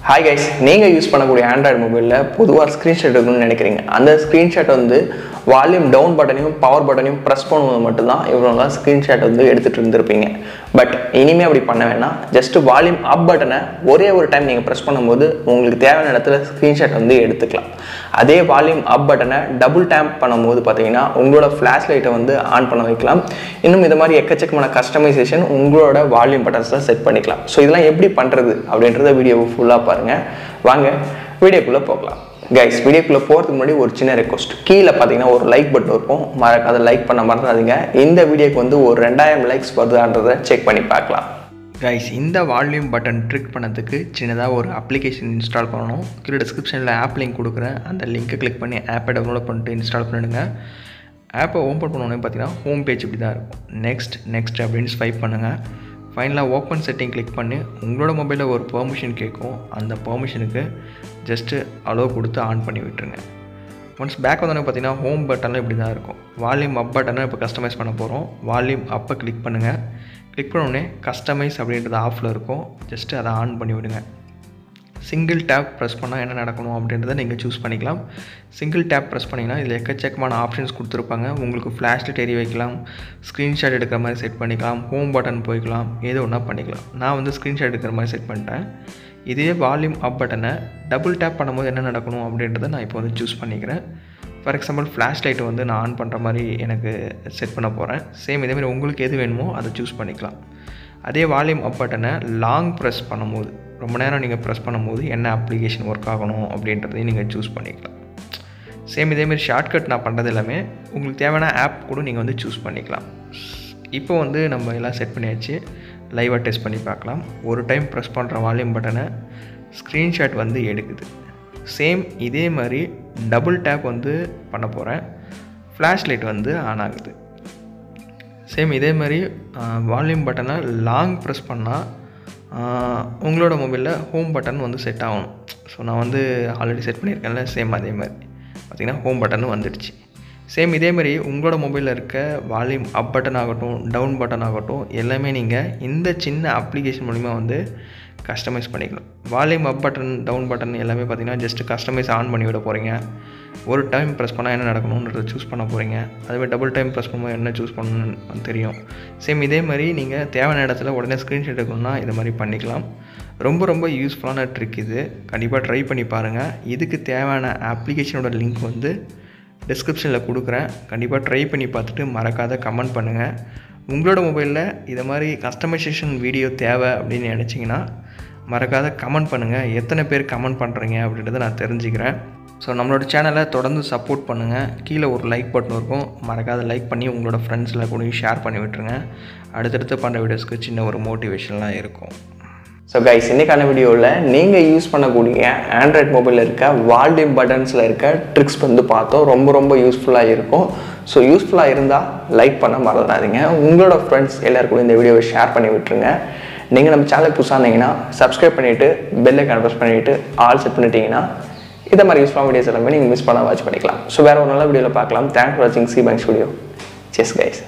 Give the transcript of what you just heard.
Hi guys, நீங்க use பண்ணக்கூடிய Android மொபைல்ல பொதுவா ஸ்கிரீன்ஷாட் எடுக்கணும்னு நினைக்கிறீங்க. அந்த ஸ்கிரீன்ஷாட் வந்து வால்யூம் டவுன் பட்டனையும் பவர் பட்டனையும் பிரஸ் பண்ணும்போது மட்டும் தான் இவ்வளவு ஸ்கிரீன்ஷாட் வந்து எடுத்துட்டு இருந்திருப்பீங்க. பட் இனிமே அப்படி பண்ண வேணாம். ஜஸ்ட் வால்யூம் அப் பட்டனை ஒரே ஒரு டைம் நீங்க பிரஸ் பண்ணும்போது உங்களுக்கு தேவையான இடத்துல ஸ்கிரீன்ஷாட் வந்து எடுத்துக்கலாம். அதே வால்யூம் அப் பட்டனை டபுள் டேப் பண்ணும்போது பாத்தீங்கன்னா உங்களோட ஃபிளாஷ் லைட்டை வந்து ஆன் பண்ண வைக்கலாம். இன்னும் இந்த மாதிரி எக்கச்சக்கமான கஸ்டமைசேஷன் உங்களோட வால்யூம் பட்டன்ஸ்ல செட் பண்ணிக்கலாம். ஸோ இதெல்லாம் எப்படி பண்றது அப்படின்றத வீடியோவை ஃபுல்லா பாருங்க. வாங்க வீடியோக்குள்ள போகலாம். கைஸ், வீடியோக்குள்ள போறதுக்கு முன்னாடி ஒரு சின்ன ரெக்வஸ்ட். கீழே பார்த்தீங்கன்னா ஒரு லைக் பட்டன் இருக்கும், அதை லைக் பண்ண மறந்துடாதீங்க. இந்த வீடியோக்கு வந்து ஒரு 2000 லைக்ஸ் வருதான்றதை செக் பண்ணி பார்க்கலாம். கைஸ், இந்த வால்யூம் பட்டன் ட்ரிக் பண்ணதுக்கு சின்னதாக ஒரு அப்ளிகேஷன் இன்ஸ்டால் பண்ணணும். கீழே டிஸ்கிரிப்ஷனில் ஆப் லிங்க் கொடுக்குறேன். அந்த லிங்க்கை கிளிக் பண்ணி ஆப்பை டவுன்லோட் பண்ணிட்டு இன்ஸ்டால் பண்ணிடுங்க. ஆப்பை ஓப்பன் பண்ணோன்னே பார்த்தீங்கன்னா ஹோம் பேஜ் இப்படி தான் இருக்கும். நெக்ஸ்ட் அப்படின்னு ஸ்வைப் பண்ணுங்கள். ஃபைனலாக ஓப்பன் செட்டிங் கிளிக் பண்ணி உங்களோட மொபைலில் ஒரு பெர்மிஷன் கேட்கும். அந்த பெர்மிஷனுக்கு ஜஸ்ட்டு அலோவ் கொடுத்து ஆன் பண்ணி விட்டுருங்க. ஒன்ஸ் பேக் வந்தோன்னே பார்த்தீங்கன்னா ஹோம் பட்டனில் இப்படி தான் இருக்கும். வால்யூம் அப் பட்டனை இப்போ கஸ்டமைஸ் பண்ண போகிறோம். வால்யூம் அப்பை கிளிக் பண்ணுங்கள். கிளிக் பண்ணோடனே கஸ்டமைஸ் அப்படின்றது ஆஃபில் இருக்கும். ஜஸ்ட்டு அதை ஆன் பண்ணி விடுங்க. சிங்கிள் டேப் ப்ரெஸ் பண்ணால் என்ன நடக்கணும் அப்படின்றத நீங்கள் சூஸ் பண்ணிக்கலாம். சிங்கிள் டேப் ப்ரெஸ் பண்ணிங்கன்னா இதில் எக்கச்சக்கமான ஆப்ஷன்ஸ் கொடுத்துருப்பாங்க. உங்களுக்கு ஃப்ளாஷ் லைட் எரிய வைக்கலாம், ஸ்க்ரீன்ஷாட் எடுக்கிற மாதிரி செட் பண்ணிக்கலாம், ஹோம் பட்டன் போய்க்கலாம், ஏதோ ஒன்றா பண்ணிக்கலாம். நான் வந்து ஸ்க்ரீன்ஷாட் எடுக்கிற மாதிரி செட் பண்ணிட்டேன். இதே வால்யூம் அப் பட்டனை டபுள் டேப் பண்ணும்போது என்ன நடக்கணும் அப்படின்றத நான் இப்போ வந்து சூஸ் பண்ணிக்கிறேன். ஃபார் எக்ஸாம்பிள் ஃப்ளாஷ் லைட்டை வந்து நான் ஆன் பண்ணுற மாதிரி எனக்கு செட் பண்ண போகிறேன். சேம் இதேமாதிரி உங்களுக்கு எது வேணுமோ அதை சூஸ் பண்ணிக்கலாம். அதே வால்யூம் அப் பட்டனை லாங் ப்ரெஸ் பண்ணும்போது, ரொம்ப நேரம் நீங்கள் ப்ரெஸ் பண்ணும்போது என்ன அப்ளிகேஷன் ஒர்க் ஆகணும் அப்படின்றதையும் நீங்கள் சூஸ் பண்ணிக்கலாம். சேம் இதேமாரி ஷார்ட்கட் நான் பண்ணுறது எல்லாமே உங்களுக்கு தேவையான ஆப் கூட நீங்கள் வந்து சூஸ் பண்ணிக்கலாம். இப்போ வந்து நம்ம எல்லாம் செட் பண்ணியாச்சு. லைவாக டெஸ்ட் பண்ணி பார்க்கலாம். ஒரு டைம் ப்ரெஸ் பண்ணுற வால்யூம் பட்டனை ஸ்க்ரீன்ஷாட் வந்து எடுக்குது. சேம் இதே மாதிரி டபுள் டேப் வந்து பண்ண போகிறேன். ஃப்ளாஷ் லைட் வந்து ஆன் ஆகுது. சேம் இதே மாதிரி வால்யூம் பட்டனை லாங் ப்ரெஸ் பண்ணால் உங்களோட மொபைலில் ஹோம் பட்டன் வந்து செட் ஆகணும். ஸோ நான் வந்து ஆல்ரெடி செட் பண்ணியிருக்கேன்ல, சேம் அதே மாதிரி பார்த்திங்கன்னா ஹோம் பட்டனும் வந்துடுச்சு. சேம் இதே மாதிரி உங்களோட மொபைலில் இருக்க வால்யூம் அப் பட்டன் ஆகட்டும், டவுன் பட்டன் ஆகட்டும், எல்லாமே நீங்கள் இந்த சின்ன அப்ளிகேஷன் மூலிமா வந்து கஸ்டமைஸ் பண்ணிக்கலாம். Volume up button, down button எல்லாமே பார்த்திங்கன்னா ஜஸ்ட்டு கஸ்டமைஸ் ஆன் பண்ணி விட போகிறீங்க. ஒரு டைம் ப்ரெஸ் பண்ணால் என்ன நடக்கணுன்றதை சூஸ் பண்ண போகிறீங்க. அதுவே டபுள் டைம் ப்ரெஸ் பண்ணும்போது என்ன சூஸ் பண்ணணும்னு தெரியும். சேம் இதே மாதிரி நீங்கள் தேவையான இடத்துல உடனே ஸ்க்ரீன்ஷாட் எடுக்கணும்னா இது மாதிரி பண்ணிக்கலாம். ரொம்ப யூஸ்ஃபுல்லான ட்ரிக் இது. கண்டிப்பாக ட்ரை பண்ணி பாருங்கள். இதுக்கு தேவையான அப்ளிகேஷனோட லிங்க் வந்து டிஸ்கிரிப்ஷனில் கொடுக்குறேன். கண்டிப்பாக ட்ரை பண்ணி பார்த்துட்டு மறக்காத கமெண்ட் பண்ணுங்கள். உங்களோட மொபைலில் இதை மாதிரி கஸ்டமைசேஷன் வீடியோ தேவை அப்படின்னு நினச்சிங்கன்னா மறக்காத கமெண்ட் பண்ணுங்கள். எத்தனை பேர் கமெண்ட் பண்ணுறீங்க அப்படின்றத நான் தெரிஞ்சுக்கிறேன். ஸோ நம்மளோட சேனலை தொடர்ந்து சப்போர்ட் பண்ணுங்கள். கீழே ஒரு லைக் பட்டன் இருக்கும், மறக்காத லைக் பண்ணி உங்களோட ஃப்ரெண்ட்ஸில் கூட ஷேர் பண்ணி விட்டுருங்க. அடுத்தடுத்து பண்ணுற வீடியோஸ்க்கு சின்ன ஒரு மோட்டிவேஷன்லாம் இருக்கும். ஸோ கைஸ், இன்றைக்கான வீடியோவில் நீங்கள் யூஸ் பண்ணக்கூடிய ஆண்ட்ராய்ட் மொபைலில் இருக்க வால்யூம் பட்டன்ஸில் இருக்க ட்ரிக்ஸ் வந்து பார்த்தோம். ரொம்ப யூஸ்ஃபுல்லாக இருக்கும். ஸோ யூஸ்ஃபுல்லாக இருந்தால் லைக் பண்ண மறந்துடாதீங்க. உங்களோட ஃப்ரெண்ட்ஸ் எல்லாருக்கும் இந்த வீடியோவை ஷேர் பண்ணி விட்டுருங்க. நீங்கள் நம்ம சேனலுக்கு புதுசாக இருந்தீங்கன்னா சப்ஸ்கிரைப் பண்ணிவிட்டு பெல் ஐகானை ப்ரெஸ் பண்ணிவிட்டு ஆல் செட் பண்ணிட்டீங்கன்னா இதை மாதிரி யூஸ்ஃபுல்லான வீடியோஸ் எல்லாமே நீங்கள் மிஸ் பண்ண வாட்ச் பண்ணிக்கலாம். ஸோ வேறு ஒரு நல்ல வீடியோவில் பார்க்கலாம். தேங்க்ஸ் ஃபார் வாட்சிங். C banks video. Chess guys.